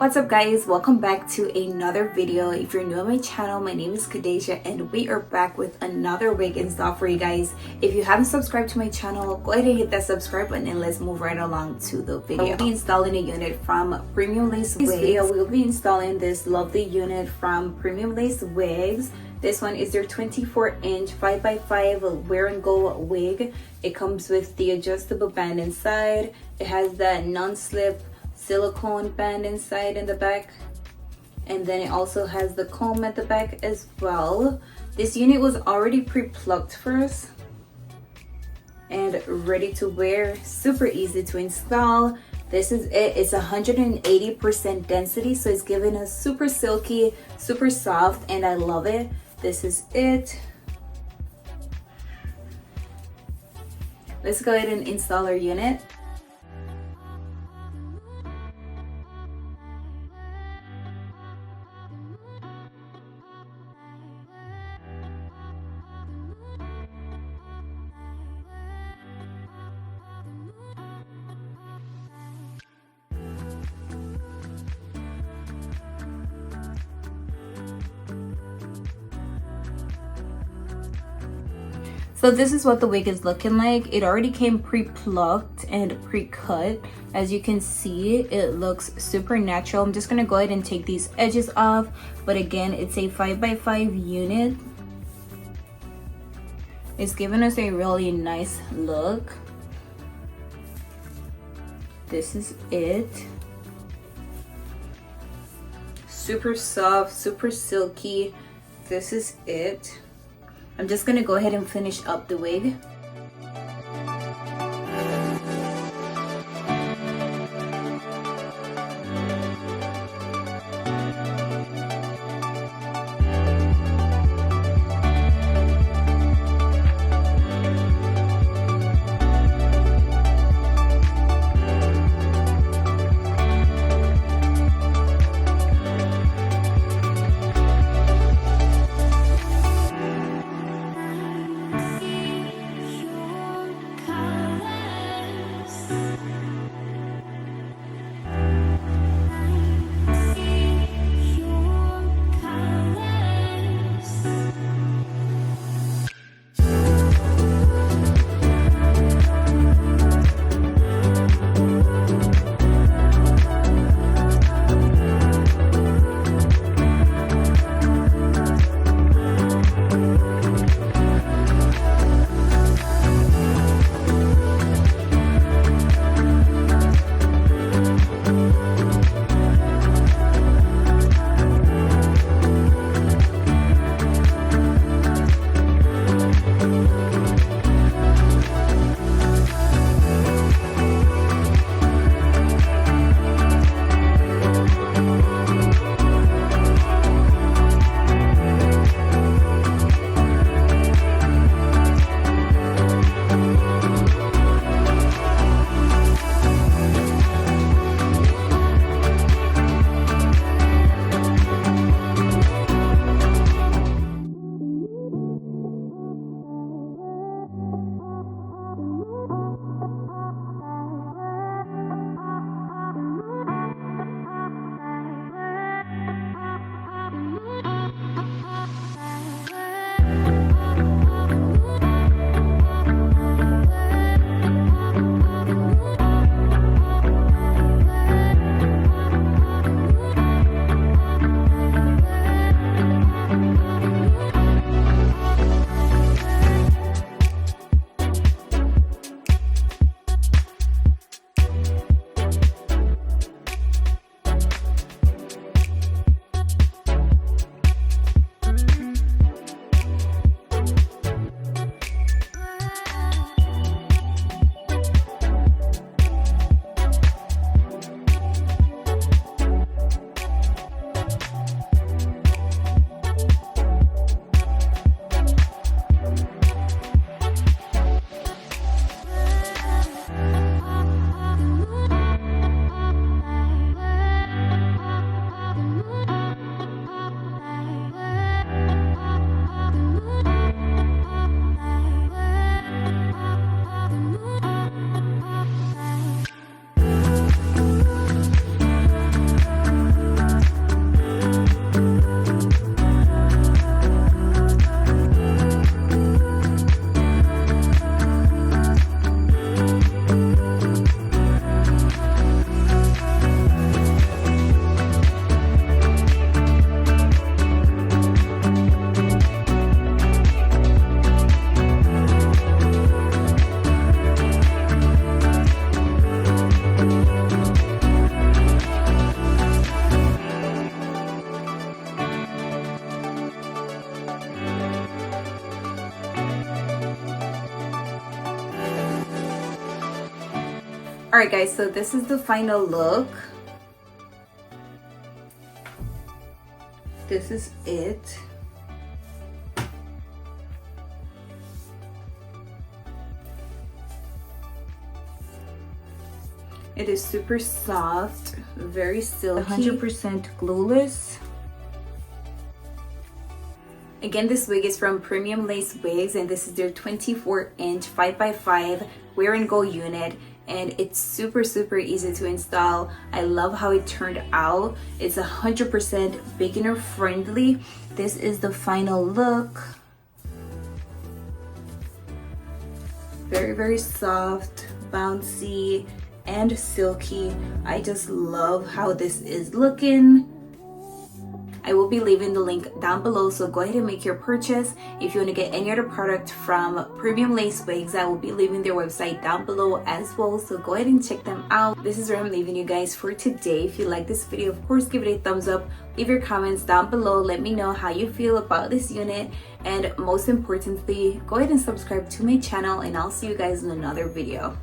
What's up guys, welcome back to another video. If you're new on my channel, my name is Kadesha and we are back with another wig install for you guys. If you haven't subscribed to my channel, go ahead and hit that subscribe button and let's move right along to the video. We'll be installing a unit from Premium Lace Wigs. In this video, we'll be installing this lovely unit from Premium Lace Wigs. This one is their 24-inch 5x5 wear and go wig. It comes with the adjustable band inside. It has that non-slip silicone band inside in the back, and then it also has the comb at the back as well. This unit was already pre-plucked for us and ready to wear, super easy to install. This is it. It's 180% density, so it's giving us super silky, super soft, and I love it. This is it. Let's go ahead and install our unit. So this is what the wig is looking like. It already came pre-plucked and pre-cut. As you can see, it looks super natural. I'm just gonna go ahead and take these edges off. But again, it's a 5x5 unit. It's giving us a really nice look. This is it. Super soft, super silky. This is it. I'm just gonna go ahead and finish up the wig. Alright guys, so this is the final look. This is it. It is super soft, very silky, 100% glueless. Again, this wig is from Premium Lace Wigs, and this is their 24-inch 5x5 wear and go unit, and it's super easy to install. I love how it turned out. It's 100% beginner friendly. This is the final look. Very soft, bouncy, and silky. I just love how this is looking. I will be leaving the link down below, so go ahead and make your purchase. If you want to get any other product from Premium Lace Wigs, I will be leaving their website down below as well, so go ahead and check them out. This is where I'm leaving you guys for today. If you like this video, of course, give it a thumbs up. Leave your comments down below. Let me know how you feel about this unit, and most importantly, go ahead and subscribe to my channel, and I'll see you guys in another video.